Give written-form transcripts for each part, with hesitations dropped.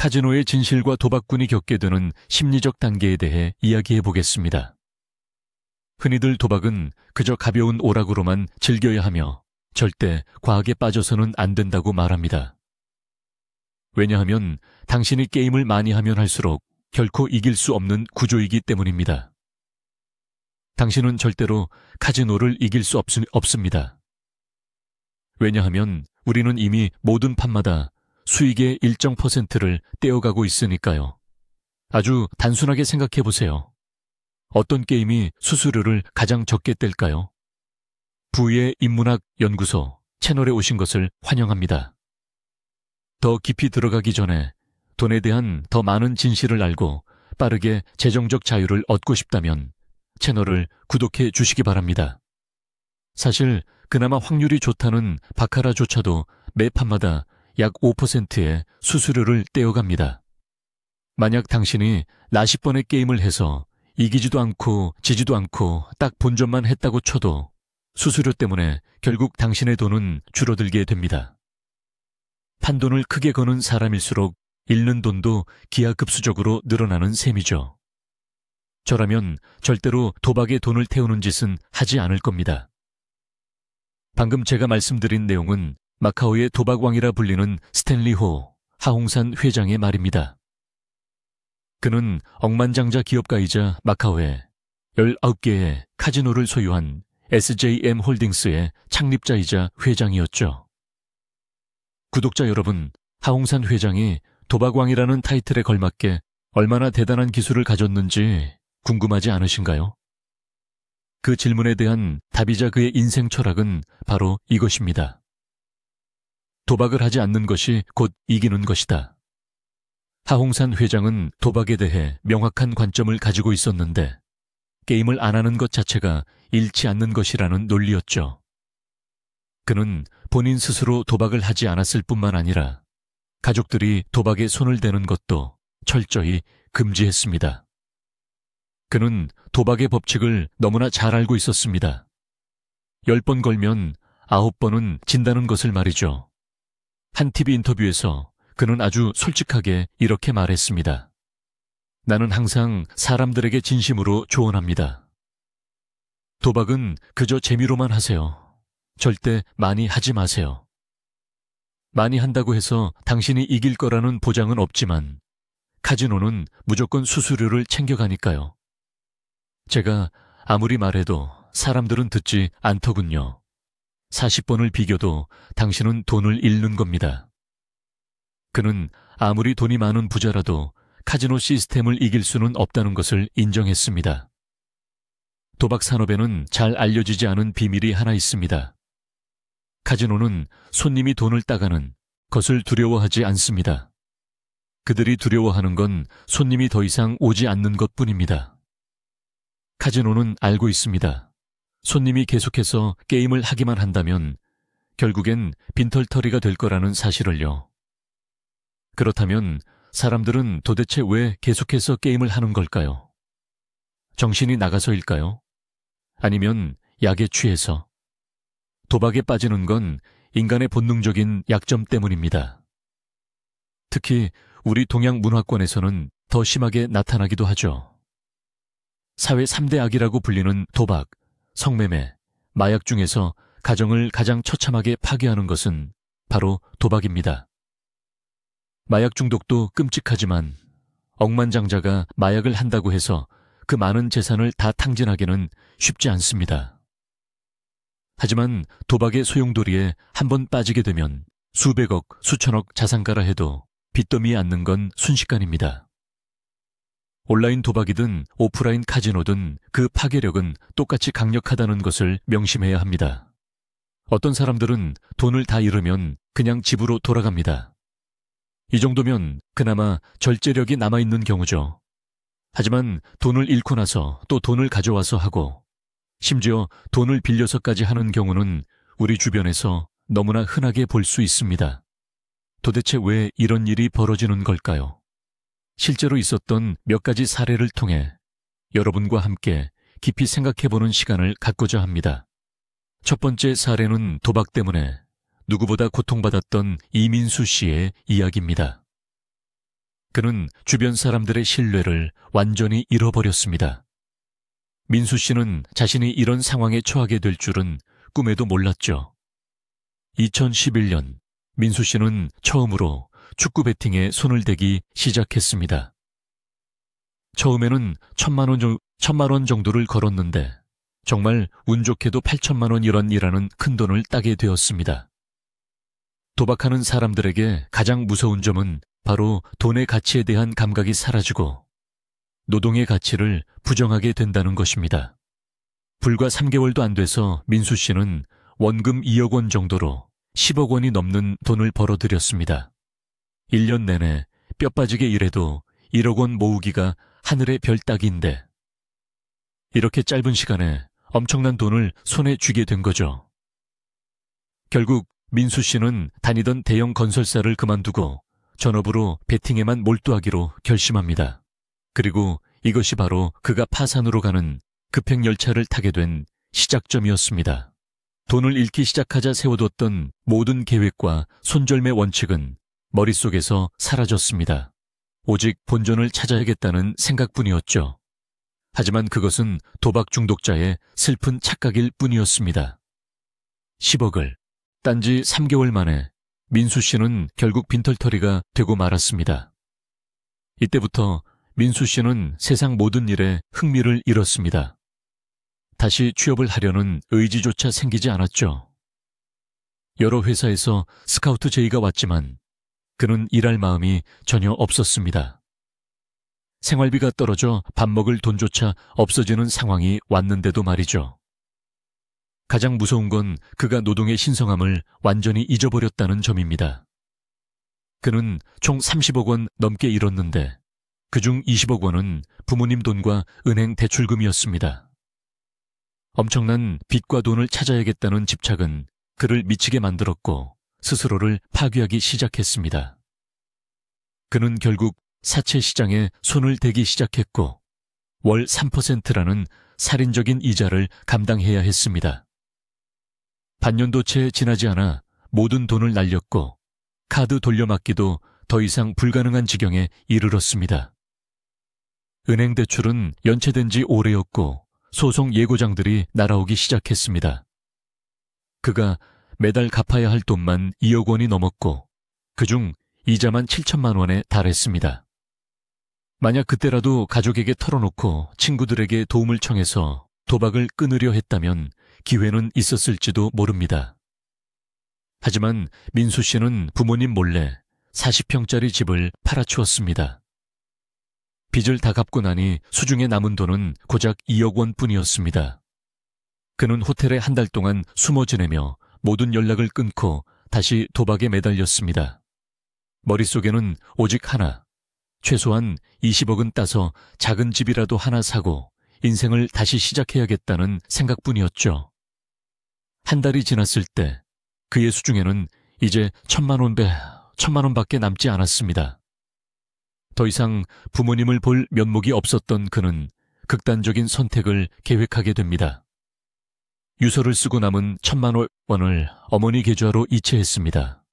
카지노의 진실과 도박꾼이 겪게 되는 심리적 단계에 대해 이야기해 보겠습니다. 흔히들 도박은 그저 가벼운 오락으로만 즐겨야 하며 절대 과하게 빠져서는 안 된다고 말합니다. 왜냐하면 당신이 게임을 많이 하면 할수록 결코 이길 수 없는 구조이기 때문입니다. 당신은 절대로 카지노를 이길 수 없습니다. 왜냐하면 우리는 이미 모든 판마다 수익의 일정 %를 떼어가고 있으니까요. 아주 단순하게 생각해 보세요. 어떤 게임이 수수료를 가장 적게 뗄까요? 부의 인문학 연구소 채널에 오신 것을 환영합니다. 더 깊이 들어가기 전에 돈에 대한 더 많은 진실을 알고 빠르게 재정적 자유를 얻고 싶다면 채널을 구독해 주시기 바랍니다. 사실 그나마 확률이 좋다는 바카라조차도 매 판마다 약 5%의 수수료를 떼어갑니다. 만약 당신이 나십 번의 게임을 해서 이기지도 않고 지지도 않고 딱 본전만 했다고 쳐도 수수료 때문에 결국 당신의 돈은 줄어들게 됩니다. 판돈을 크게 거는 사람일수록 잃는 돈도 기하급수적으로 늘어나는 셈이죠. 저라면 절대로 도박에 돈을 태우는 짓은 하지 않을 겁니다. 방금 제가 말씀드린 내용은 마카오의 도박왕이라 불리는 스탠리 호 하홍산 회장의 말입니다. 그는 억만장자 기업가이자 마카오의 19개의 카지노를 소유한 SJM 홀딩스의 창립자이자 회장이었죠. 구독자 여러분, 하홍산 회장이 도박왕이라는 타이틀에 걸맞게 얼마나 대단한 기술을 가졌는지 궁금하지 않으신가요? 그 질문에 대한 답이자 그의 인생 철학은 바로 이것입니다. 도박을 하지 않는 것이 곧 이기는 것이다. 하홍산 회장은 도박에 대해 명확한 관점을 가지고 있었는데 게임을 안 하는 것 자체가 잃지 않는 것이라는 논리였죠. 그는 본인 스스로 도박을 하지 않았을 뿐만 아니라 가족들이 도박에 손을 대는 것도 철저히 금지했습니다. 그는 도박의 법칙을 너무나 잘 알고 있었습니다. 10번 걸면 9번은 진다는 것을 말이죠. 한 TV 인터뷰에서 그는 아주 솔직하게 이렇게 말했습니다. 나는 항상 사람들에게 진심으로 조언합니다. 도박은 그저 재미로만 하세요. 절대 많이 하지 마세요. 많이 한다고 해서 당신이 이길 거라는 보장은 없지만 카지노는 무조건 수수료를 챙겨가니까요. 제가 아무리 말해도 사람들은 듣지 않더군요. 40번을 비겨도 당신은 돈을 잃는 겁니다. 그는 아무리 돈이 많은 부자라도 카지노 시스템을 이길 수는 없다는 것을 인정했습니다. 도박 산업에는 잘 알려지지 않은 비밀이 하나 있습니다. 카지노는 손님이 돈을 따가는 것을 두려워하지 않습니다. 그들이 두려워하는 건 손님이 더 이상 오지 않는 것뿐입니다. 카지노는 알고 있습니다. 손님이 계속해서 게임을 하기만 한다면 결국엔 빈털터리가 될 거라는 사실을요. 그렇다면 사람들은 도대체 왜 계속해서 게임을 하는 걸까요? 정신이 나가서일까요? 아니면 약에 취해서? 도박에 빠지는 건 인간의 본능적인 약점 때문입니다. 특히 우리 동양 문화권에서는 더 심하게 나타나기도 하죠. 사회 3대 악이라고 불리는 도박, 성매매, 마약 중에서 가정을 가장 처참하게 파괴하는 것은 바로 도박입니다. 마약 중독도 끔찍하지만 억만장자가 마약을 한다고 해서 그 많은 재산을 다 탕진하기는 쉽지 않습니다. 하지만 도박의 소용돌이에 한번 빠지게 되면 수백억, 수천억 자산가라 해도 빚더미에 앉는 건 순식간입니다. 온라인 도박이든 오프라인 카지노든 그 파괴력은 똑같이 강력하다는 것을 명심해야 합니다. 어떤 사람들은 돈을 다 잃으면 그냥 집으로 돌아갑니다. 이 정도면 그나마 절제력이 남아있는 경우죠. 하지만 돈을 잃고 나서 또 돈을 가져와서 하고 심지어 돈을 빌려서까지 하는 경우는 우리 주변에서 너무나 흔하게 볼 수 있습니다. 도대체 왜 이런 일이 벌어지는 걸까요? 실제로 있었던 몇 가지 사례를 통해 여러분과 함께 깊이 생각해보는 시간을 갖고자 합니다. 첫 번째 사례는 도박 때문에 누구보다 고통받았던 이민수 씨의 이야기입니다. 그는 주변 사람들의 신뢰를 완전히 잃어버렸습니다. 민수 씨는 자신이 이런 상황에 처하게 될 줄은 꿈에도 몰랐죠. 2011년 민수 씨는 처음으로 축구 베팅에 손을 대기 시작했습니다. 처음에는 1,000만 원 정도를 걸었는데 정말 운 좋게도 8천만 원이라는 큰 돈을 따게 되었습니다. 도박하는 사람들에게 가장 무서운 점은 바로 돈의 가치에 대한 감각이 사라지고 노동의 가치를 부정하게 된다는 것입니다. 불과 3개월도 안 돼서 민수 씨는 원금 2억 원 정도로 10억 원이 넘는 돈을 벌어들였습니다. 1년 내내 뼈 빠지게 일해도 1억 원 모으기가 하늘의 별 따기인데 이렇게 짧은 시간에 엄청난 돈을 손에 쥐게 된 거죠. 결국 민수 씨는 다니던 대형 건설사를 그만두고 전업으로 베팅에만 몰두하기로 결심합니다. 그리고 이것이 바로 그가 파산으로 가는 급행열차를 타게 된 시작점이었습니다. 돈을 잃기 시작하자 세워뒀던 모든 계획과 손절매 원칙은 머릿속에서 사라졌습니다. 오직 본전을 찾아야겠다는 생각뿐이었죠. 하지만 그것은 도박 중독자의 슬픈 착각일 뿐이었습니다. 10억을 딴지 3개월 만에 민수 씨는 결국 빈털터리가 되고 말았습니다. 이때부터 민수 씨는 세상 모든 일에 흥미를 잃었습니다. 다시 취업을 하려는 의지조차 생기지 않았죠. 여러 회사에서 스카우트 제의가 왔지만 그는 일할 마음이 전혀 없었습니다. 생활비가 떨어져 밥 먹을 돈조차 없어지는 상황이 왔는데도 말이죠. 가장 무서운 건 그가 노동의 신성함을 완전히 잊어버렸다는 점입니다. 그는 총 30억 원 넘게 잃었는데 그중 20억 원은 부모님 돈과 은행 대출금이었습니다. 엄청난 빚과 돈을 찾아야겠다는 집착은 그를 미치게 만들었고 스스로를 파괴하기 시작했습니다. 그는 결국 사채 시장에 손을 대기 시작했고 월 3%라는 살인적인 이자를 감당해야 했습니다. 반년도 채 지나지 않아 모든 돈을 날렸고 카드 돌려막기도 더 이상 불가능한 지경에 이르렀습니다. 은행 대출은 연체된 지 오래였고 소송 예고장들이 날아오기 시작했습니다. 그가 매달 갚아야 할 돈만 2억 원이 넘었고 그중 이자만 7천만 원에 달했습니다. 만약 그때라도 가족에게 털어놓고 친구들에게 도움을 청해서 도박을 끊으려 했다면 기회는 있었을지도 모릅니다. 하지만 민수 씨는 부모님 몰래 40평짜리 집을 팔아치웠습니다. 빚을 다 갚고 나니 수중에 남은 돈은 고작 2억 원뿐이었습니다. 그는 호텔에 한 달 동안 숨어 지내며 모든 연락을 끊고 다시 도박에 매달렸습니다. 머릿속에는 오직 하나, 최소한 20억은 따서 작은 집이라도 하나 사고 인생을 다시 시작해야겠다는 생각뿐이었죠. 한 달이 지났을 때 그의 수중에는 이제 1,000만 원밖에 남지 않았습니다. 더 이상 부모님을 볼 면목이 없었던 그는 극단적인 선택을 계획하게 됩니다. 유서를 쓰고 남은 1,000만 원을 어머니 계좌로 이체했습니다.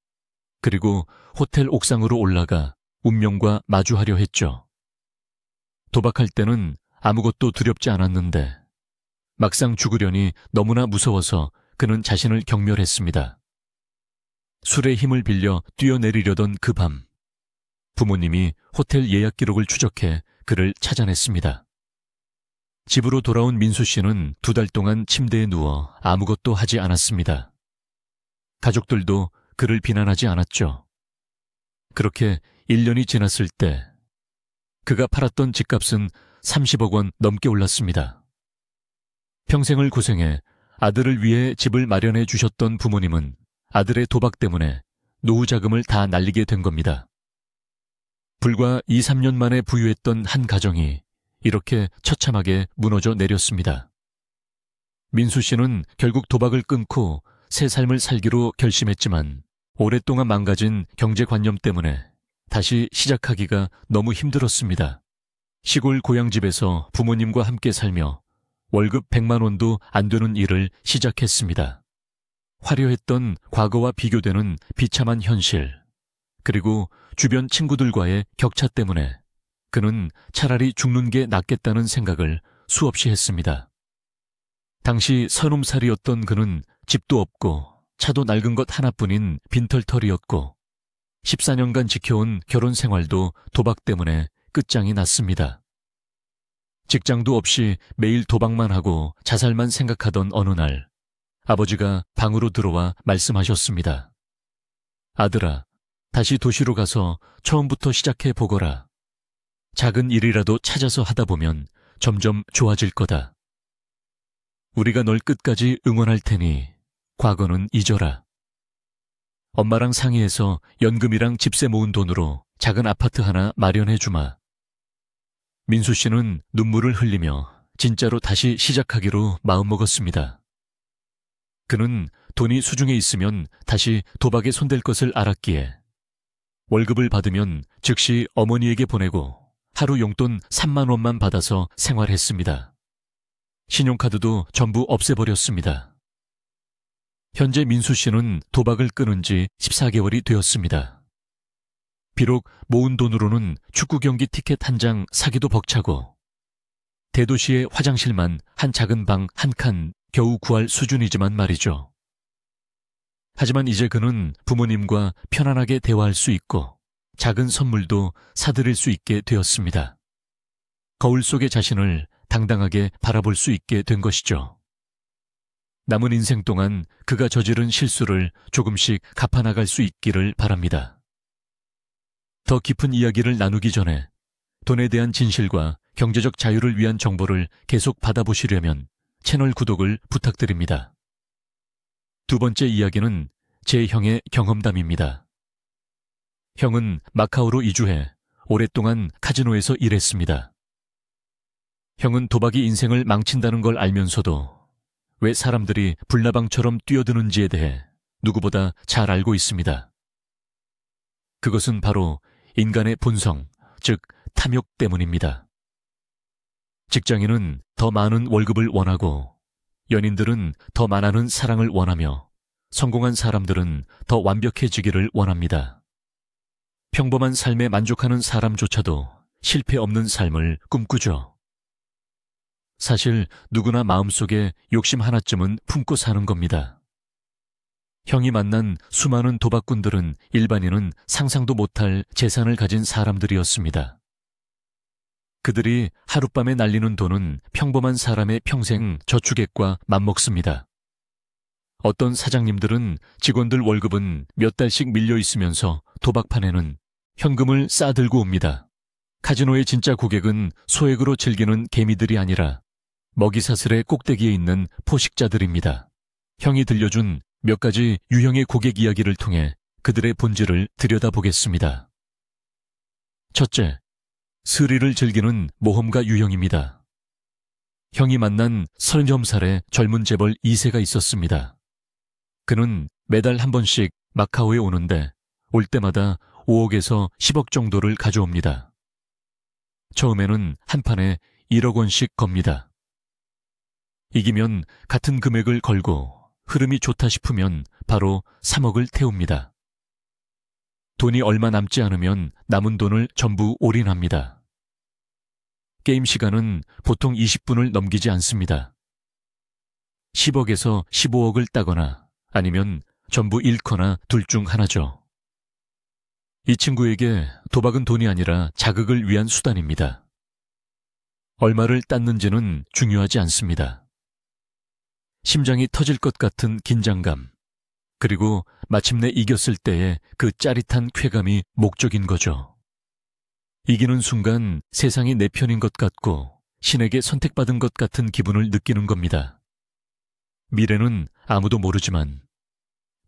그리고 호텔 옥상으로 올라가 운명과 마주하려 했죠. 도박할 때는 아무것도 두렵지 않았는데 막상 죽으려니 너무나 무서워서 그는 자신을 경멸했습니다. 술의 힘을 빌려 뛰어내리려던 그 밤, 부모님이 호텔 예약 기록을 추적해 그를 찾아냈습니다. 집으로 돌아온 민수 씨는 2달 동안 침대에 누워 아무것도 하지 않았습니다. 가족들도 그를 비난하지 않았죠. 그렇게 1년이 지났을 때 그가 팔았던 집값은 30억 원 넘게 올랐습니다. 평생을 고생해 아들을 위해 집을 마련해 주셨던 부모님은 아들의 도박 때문에 노후 자금을 다 날리게 된 겁니다. 불과 2, 3년 만에 부유했던 한 가정이 이렇게 처참하게 무너져 내렸습니다. 민수 씨는 결국 도박을 끊고 새 삶을 살기로 결심했지만 오랫동안 망가진 경제관념 때문에 다시 시작하기가 너무 힘들었습니다. 시골 고향집에서 부모님과 함께 살며 월급 100만 원도 안 되는 일을 시작했습니다. 화려했던 과거와 비교되는 비참한 현실, 그리고 주변 친구들과의 격차 때문에 그는 차라리 죽는 게 낫겠다는 생각을 수없이 했습니다. 당시 30살이었던 그는 집도 없고 차도 낡은 것 하나뿐인 빈털터리였고 14년간 지켜온 결혼 생활도 도박 때문에 끝장이 났습니다. 직장도 없이 매일 도박만 하고 자살만 생각하던 어느 날 아버지가 방으로 들어와 말씀하셨습니다. 아들아, 다시 도시로 가서 처음부터 시작해 보거라. 작은 일이라도 찾아서 하다 보면 점점 좋아질 거다. 우리가 널 끝까지 응원할 테니 과거는 잊어라. 엄마랑 상의해서 연금이랑 집세 모은 돈으로 작은 아파트 하나 마련해 주마. 민수 씨는 눈물을 흘리며 진짜로 다시 시작하기로 마음먹었습니다. 그는 돈이 수중에 있으면 다시 도박에 손댈 것을 알았기에 월급을 받으면 즉시 어머니에게 보내고 하루 용돈 3만 원만 받아서 생활했습니다. 신용카드도 전부 없애버렸습니다. 현재 민수 씨는 도박을 끊은 지 14개월이 되었습니다. 비록 모은 돈으로는 축구 경기 티켓 한 장 사기도 벅차고 대도시의 화장실만 한 작은 방 한 칸 겨우 구할 수준이지만 말이죠. 하지만 이제 그는 부모님과 편안하게 대화할 수 있고 작은 선물도 사드릴 수 있게 되었습니다. 거울 속의 자신을 당당하게 바라볼 수 있게 된 것이죠. 남은 인생 동안 그가 저지른 실수를 조금씩 갚아나갈 수 있기를 바랍니다. 더 깊은 이야기를 나누기 전에 돈에 대한 진실과 경제적 자유를 위한 정보를 계속 받아보시려면 채널 구독을 부탁드립니다. 두 번째 이야기는 제 형의 경험담입니다. 형은 마카오로 이주해 오랫동안 카지노에서 일했습니다. 형은 도박이 인생을 망친다는 걸 알면서도 왜 사람들이 불나방처럼 뛰어드는지에 대해 누구보다 잘 알고 있습니다. 그것은 바로 인간의 본성, 즉 탐욕 때문입니다. 직장인은 더 많은 월급을 원하고 연인들은 더 많은 사랑을 원하며 성공한 사람들은 더 완벽해지기를 원합니다. 평범한 삶에 만족하는 사람조차도 실패 없는 삶을 꿈꾸죠. 사실 누구나 마음속에 욕심 하나쯤은 품고 사는 겁니다. 형이 만난 수많은 도박꾼들은 일반인은 상상도 못할 재산을 가진 사람들이었습니다. 그들이 하룻밤에 날리는 돈은 평범한 사람의 평생 저축액과 맞먹습니다. 어떤 사장님들은 직원들 월급은 몇 달씩 밀려 있으면서 도박판에는 현금을 싸들고 옵니다. 카지노의 진짜 고객은 소액으로 즐기는 개미들이 아니라 먹이사슬의 꼭대기에 있는 포식자들입니다. 형이 들려준 몇 가지 유형의 고객 이야기를 통해 그들의 본질을 들여다보겠습니다. 첫째, 스리를 즐기는 모험가 유형입니다. 형이 만난 30살의 젊은 재벌 2세가 있었습니다. 그는 매달 한 번씩 마카오에 오는데 올 때마다 5억에서 10억 정도를 가져옵니다. 처음에는 한 판에 1억 원씩 겁니다. 이기면 같은 금액을 걸고 흐름이 좋다 싶으면 바로 3억을 태웁니다. 돈이 얼마 남지 않으면 남은 돈을 전부 올인합니다. 게임 시간은 보통 20분을 넘기지 않습니다. 10억에서 15억을 따거나 아니면 전부 잃거나 둘 중 하나죠. 이 친구에게 도박은 돈이 아니라 자극을 위한 수단입니다. 얼마를 땄는지는 중요하지 않습니다. 심장이 터질 것 같은 긴장감, 그리고 마침내 이겼을 때의 그 짜릿한 쾌감이 목적인 거죠. 이기는 순간 세상이 내 편인 것 같고 신에게 선택받은 것 같은 기분을 느끼는 겁니다. 미래는 아무도 모르지만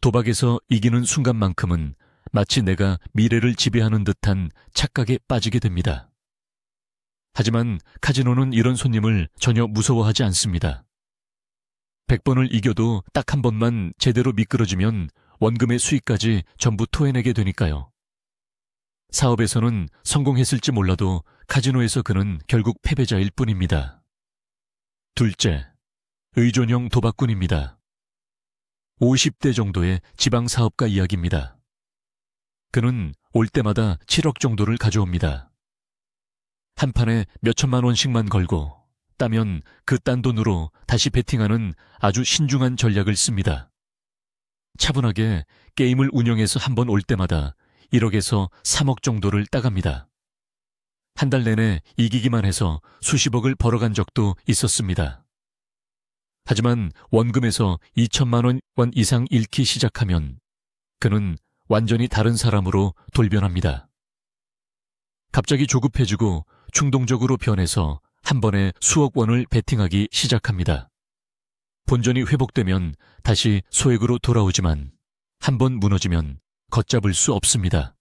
도박에서 이기는 순간만큼은 마치 내가 미래를 지배하는 듯한 착각에 빠지게 됩니다. 하지만 카지노는 이런 손님을 전혀 무서워하지 않습니다. 100번을 이겨도 딱 한 번만 제대로 미끄러지면 원금의 수익까지 전부 토해내게 되니까요. 사업에서는 성공했을지 몰라도 카지노에서 그는 결국 패배자일 뿐입니다. 둘째, 의존형 도박꾼입니다. 50대 정도의 지방사업가 이야기입니다. 그는 올 때마다 7억 정도를 가져옵니다. 한 판에 몇천만 원씩만 걸고 따면 그 딴 돈으로 다시 베팅하는 아주 신중한 전략을 씁니다. 차분하게 게임을 운영해서 한 번 올 때마다 1억에서 3억 정도를 따갑니다. 한 달 내내 이기기만 해서 수십억을 벌어간 적도 있었습니다. 하지만 원금에서 2천만 원 이상 잃기 시작하면 그는 완전히 다른 사람으로 돌변합니다. 갑자기 조급해지고 충동적으로 변해서 한 번에 수억 원을 베팅하기 시작합니다. 본전이 회복되면 다시 소액으로 돌아오지만 한 번 무너지면 걷잡을 수 없습니다.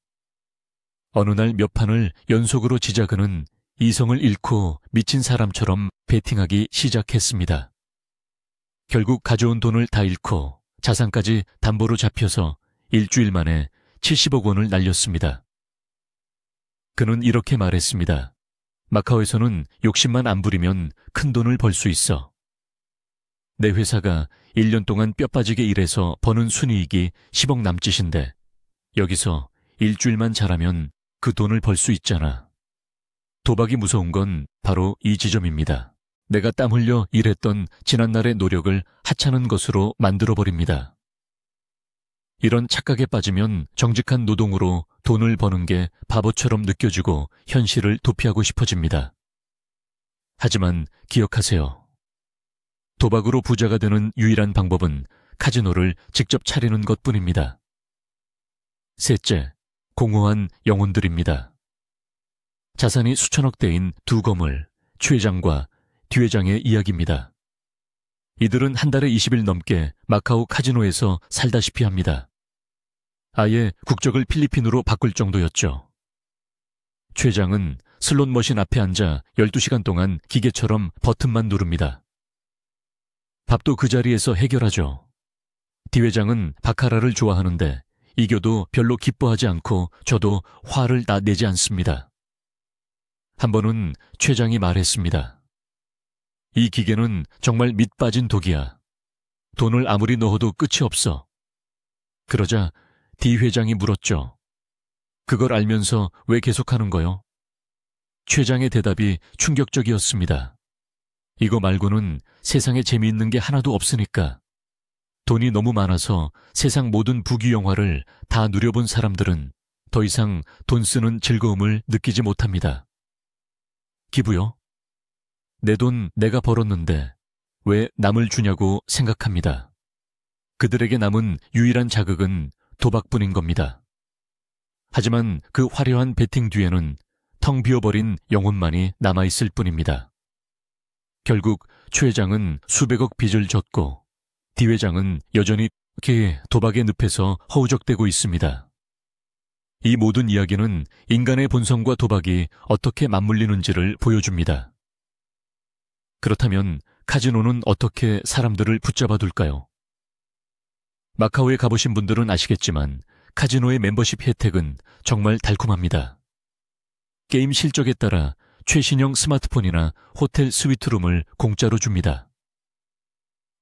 어느 날 몇 판을 연속으로 지자 그는 이성을 잃고 미친 사람처럼 베팅하기 시작했습니다. 결국 가져온 돈을 다 잃고 자산까지 담보로 잡혀서 일주일 만에 70억 원을 날렸습니다. 그는 이렇게 말했습니다. 마카오에서는 욕심만 안 부리면 큰 돈을 벌 수 있어. 내 회사가 1년 동안 뼈 빠지게 일해서 버는 순이익이 10억 남짓인데 여기서 일주일만 잘하면 그 돈을 벌 수 있잖아. 도박이 무서운 건 바로 이 지점입니다. 내가 땀 흘려 일했던 지난날의 노력을 하찮은 것으로 만들어버립니다. 이런 착각에 빠지면 정직한 노동으로 돈을 버는 게 바보처럼 느껴지고 현실을 도피하고 싶어집니다. 하지만 기억하세요. 도박으로 부자가 되는 유일한 방법은 카지노를 직접 차리는 것뿐입니다. 셋째, 공허한 영혼들입니다. 자산이 수천억 대인 두 거물, 최 회장과 뒤 회장의 이야기입니다. 이들은 한 달에 20일 넘게 마카오 카지노에서 살다시피 합니다. 아예 국적을 필리핀으로 바꿀 정도였죠. 최 회장은 슬롯 머신 앞에 앉아 12시간 동안 기계처럼 버튼만 누릅니다. 밥도 그 자리에서 해결하죠. 뒤 회장은 바카라를 좋아하는데 이겨도 별로 기뻐하지 않고 저도 화를 다 내지 않습니다. 한 번은 최 회장이 말했습니다. 이 기계는 정말 밑 빠진 독이야. 돈을 아무리 넣어도 끝이 없어. 그러자 뒤 회장이 물었죠. 그걸 알면서 왜 계속하는 거요? 최 회장의 대답이 충격적이었습니다. 이거 말고는 세상에 재미있는 게 하나도 없으니까. 돈이 너무 많아서 세상 모든 부귀영화를 다 누려본 사람들은 더 이상 돈 쓰는 즐거움을 느끼지 못합니다. 기부요? 내 돈 내가 벌었는데 왜 남을 주냐고 생각합니다. 그들에게 남은 유일한 자극은 도박뿐인 겁니다. 하지만 그 화려한 베팅 뒤에는 텅 비어버린 영혼만이 남아있을 뿐입니다. 결국 최 회장은 수백억 빚을 졌고 뒤 회장은 여전히 도박의 늪에서 허우적대고 있습니다. 이 모든 이야기는 인간의 본성과 도박이 어떻게 맞물리는지를 보여줍니다. 그렇다면 카지노는 어떻게 사람들을 붙잡아 둘까요? 마카오에 가보신 분들은 아시겠지만 카지노의 멤버십 혜택은 정말 달콤합니다. 게임 실적에 따라 최신형 스마트폰이나 호텔 스위트룸을 공짜로 줍니다.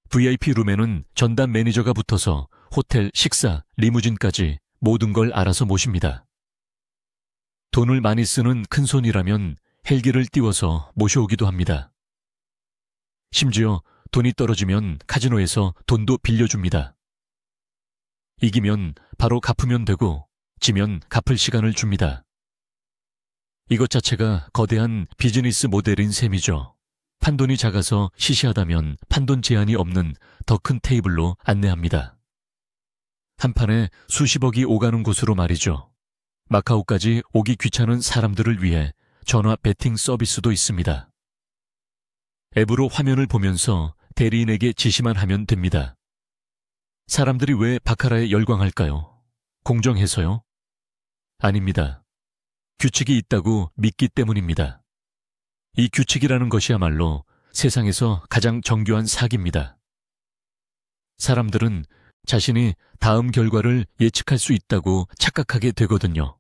VIP 룸에는 전담 매니저가 붙어서 호텔 식사, 리무진까지 모든 걸 알아서 모십니다. 돈을 많이 쓰는 큰손이라면 헬기를 띄워서 모셔오기도 합니다. 심지어 돈이 떨어지면 카지노에서 돈도 빌려줍니다. 이기면 바로 갚으면 되고 지면 갚을 시간을 줍니다. 이것 자체가 거대한 비즈니스 모델인 셈이죠. 판돈이 작아서 시시하다면 판돈 제한이 없는 더 큰 테이블로 안내합니다. 한 판에 수십억이 오가는 곳으로 말이죠. 마카오까지 오기 귀찮은 사람들을 위해 전화 베팅 서비스도 있습니다. 앱으로 화면을 보면서 대리인에게 지시만 하면 됩니다. 사람들이 왜 바카라에 열광할까요? 공정해서요? 아닙니다. 규칙이 있다고 믿기 때문입니다. 이 규칙이라는 것이야말로 세상에서 가장 정교한 사기입니다. 사람들은 자신이 다음 결과를 예측할 수 있다고 착각하게 되거든요.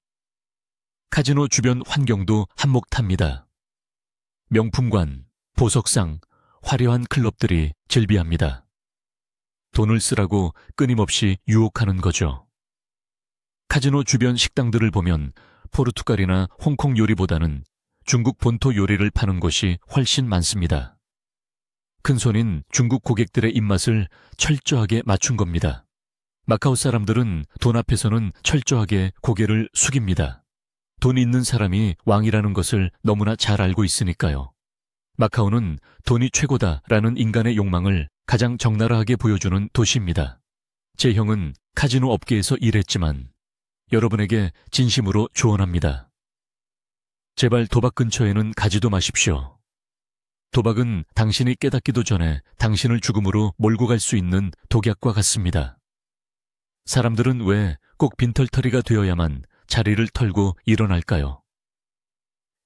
카지노 주변 환경도 한몫합니다. 명품관, 보석상, 화려한 클럽들이 즐비합니다. 돈을 쓰라고 끊임없이 유혹하는 거죠. 카지노 주변 식당들을 보면 포르투갈이나 홍콩 요리보다는 중국 본토 요리를 파는 곳이 훨씬 많습니다. 큰손인 중국 고객들의 입맛을 철저하게 맞춘 겁니다. 마카오 사람들은 돈 앞에서는 철저하게 고개를 숙입니다. 돈 있는 사람이 왕이라는 것을 너무나 잘 알고 있으니까요. 마카오는 돈이 최고다라는 인간의 욕망을 가장 적나라하게 보여주는 도시입니다. 제 형은 카지노 업계에서 일했지만 여러분에게 진심으로 조언합니다. 제발 도박 근처에는 가지도 마십시오. 도박은 당신이 깨닫기도 전에 당신을 죽음으로 몰고 갈 수 있는 독약과 같습니다. 사람들은 왜 꼭 빈털터리가 되어야만 자리를 털고 일어날까요?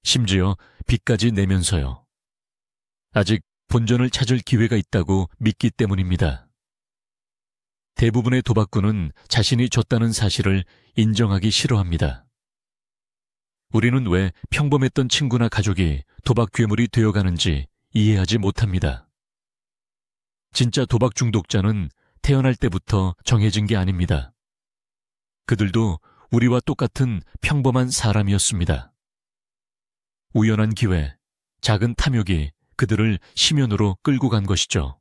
심지어 빚까지 내면서요. 아직 본전을 찾을 기회가 있다고 믿기 때문입니다. 대부분의 도박꾼은 자신이 졌다는 사실을 인정하기 싫어합니다. 우리는 왜 평범했던 친구나 가족이 도박 괴물이 되어가는지 이해하지 못합니다. 진짜 도박 중독자는 태어날 때부터 정해진 게 아닙니다. 그들도 우리와 똑같은 평범한 사람이었습니다. 우연한 기회, 작은 탐욕이 그들을 심연으로 끌고 간 것이죠.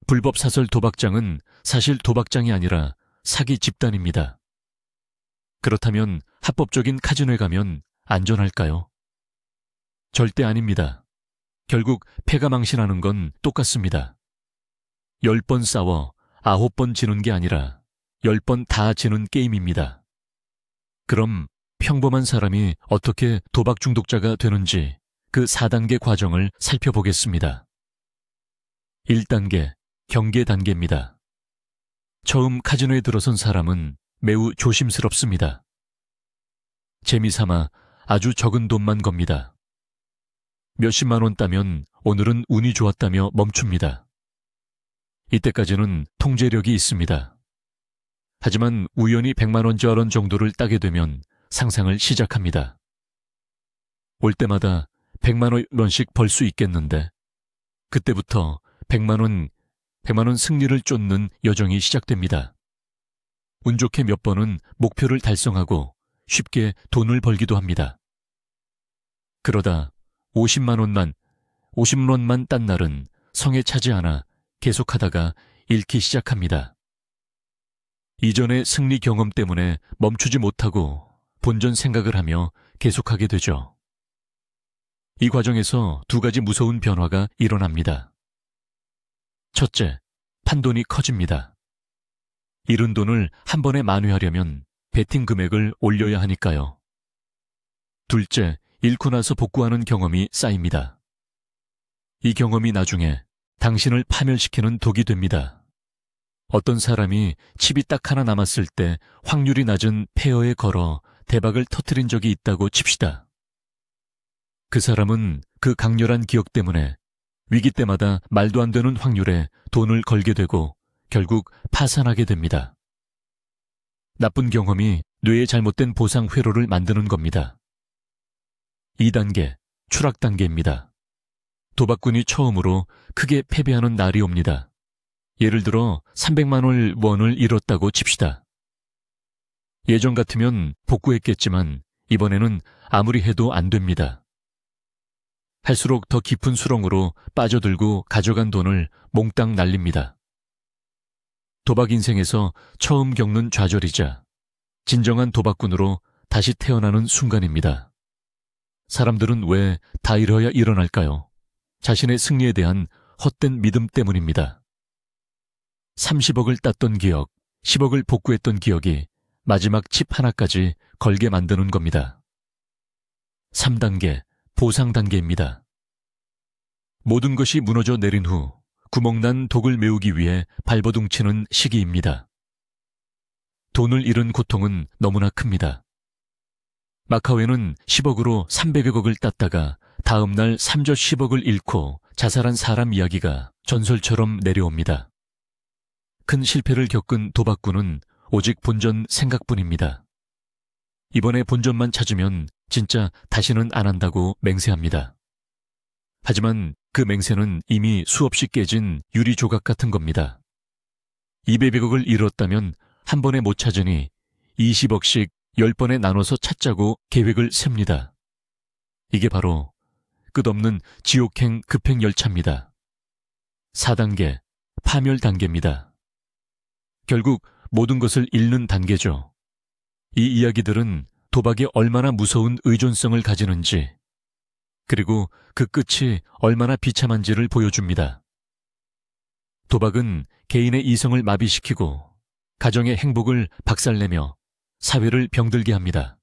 불법 사설 도박장은 사실 도박장이 아니라 사기 집단입니다. 그렇다면 합법적인 카지노에 가면 안전할까요? 절대 아닙니다. 결국 패가 망신하는 건 똑같습니다. 10번 싸워 9번 지는 게 아니라 10번 다 지는 게임입니다. 그럼 평범한 사람이 어떻게 도박 중독자가 되는지 그 4단계 과정을 살펴보겠습니다. 1단계, 경계 단계입니다. 처음 카지노에 들어선 사람은 매우 조심스럽습니다. 재미삼아 아주 적은 돈만 겁니다. 몇십만 원 따면 오늘은 운이 좋았다며 멈춥니다. 이때까지는 통제력이 있습니다. 하지만 우연히 100만 원짜리 정도를 따게 되면 상상을 시작합니다. 올 때마다 100만 원씩 벌 수 있겠는데 그때부터 100만 원 승리를 쫓는 여정이 시작됩니다. 운 좋게 몇 번은 목표를 달성하고 쉽게 돈을 벌기도 합니다. 그러다 50만 원만 딴 날은 성에 차지 않아 계속하다가 잃기 시작합니다. 이전의 승리 경험 때문에 멈추지 못하고 본전 생각을 하며 계속하게 되죠. 이 과정에서 두 가지 무서운 변화가 일어납니다. 첫째, 판돈이 커집니다. 잃은 돈을 한 번에 만회하려면 베팅 금액을 올려야 하니까요. 둘째, 잃고 나서 복구하는 경험이 쌓입니다. 이 경험이 나중에 당신을 파멸시키는 독이 됩니다. 어떤 사람이 칩이 딱 하나 남았을 때 확률이 낮은 페어에 걸어 대박을 터뜨린 적이 있다고 칩시다. 그 사람은 그 강렬한 기억 때문에 위기 때마다 말도 안 되는 확률에 돈을 걸게 되고 결국 파산하게 됩니다. 나쁜 경험이 뇌의 잘못된 보상 회로를 만드는 겁니다. 2단계, 추락 단계입니다. 도박꾼이 처음으로 크게 패배하는 날이 옵니다. 예를 들어 300만 원을 잃었다고 칩시다. 예전 같으면 복구했겠지만 이번에는 아무리 해도 안 됩니다. 할수록 더 깊은 수렁으로 빠져들고 가져간 돈을 몽땅 날립니다. 도박 인생에서 처음 겪는 좌절이자 진정한 도박꾼으로 다시 태어나는 순간입니다. 사람들은 왜 다 잃어야 일어날까요? 자신의 승리에 대한 헛된 믿음 때문입니다. 30억을 땄던 기억, 10억을 복구했던 기억이 마지막 칩 하나까지 걸게 만드는 겁니다. 3단계, 보상 단계입니다. 모든 것이 무너져 내린 후 구멍난 독을 메우기 위해 발버둥치는 시기입니다. 돈을 잃은 고통은 너무나 큽니다. 마카오에는 10억으로 300억을 땄다가 다음 날 3조 10억을 잃고 자살한 사람 이야기가 전설처럼 내려옵니다. 큰 실패를 겪은 도박꾼은 오직 본전 생각뿐입니다. 이번에 본전만 찾으면 진짜 다시는 안 한다고 맹세합니다. 하지만 그 맹세는 이미 수없이 깨진 유리 조각 같은 겁니다. 200억을 잃었다면 한 번에 못 찾으니 20억씩 10번에 나눠서 찾자고 계획을 셉니다. 이게 바로 끝없는 지옥행 급행열차입니다. 4단계, 파멸 단계입니다. 결국 모든 것을 잃는 단계죠. 이 이야기들은 도박이 얼마나 무서운 의존성을 가지는지, 그리고 그 끝이 얼마나 비참한지를 보여줍니다. 도박은 개인의 이성을 마비시키고 가정의 행복을 박살내며 사회를 병들게 합니다.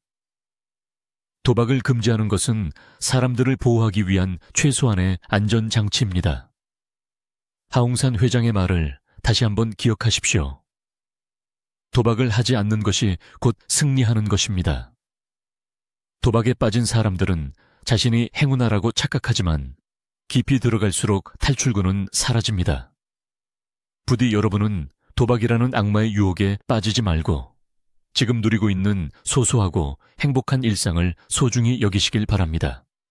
도박을 금지하는 것은 사람들을 보호하기 위한 최소한의 안전장치입니다. 하웅산 회장의 말을 다시 한번 기억하십시오. 도박을 하지 않는 것이 곧 승리하는 것입니다. 도박에 빠진 사람들은 자신이 행운아라고 착각하지만 깊이 들어갈수록 탈출구는 사라집니다. 부디 여러분은 도박이라는 악마의 유혹에 빠지지 말고 지금 누리고 있는 소소하고 행복한 일상을 소중히 여기시길 바랍니다.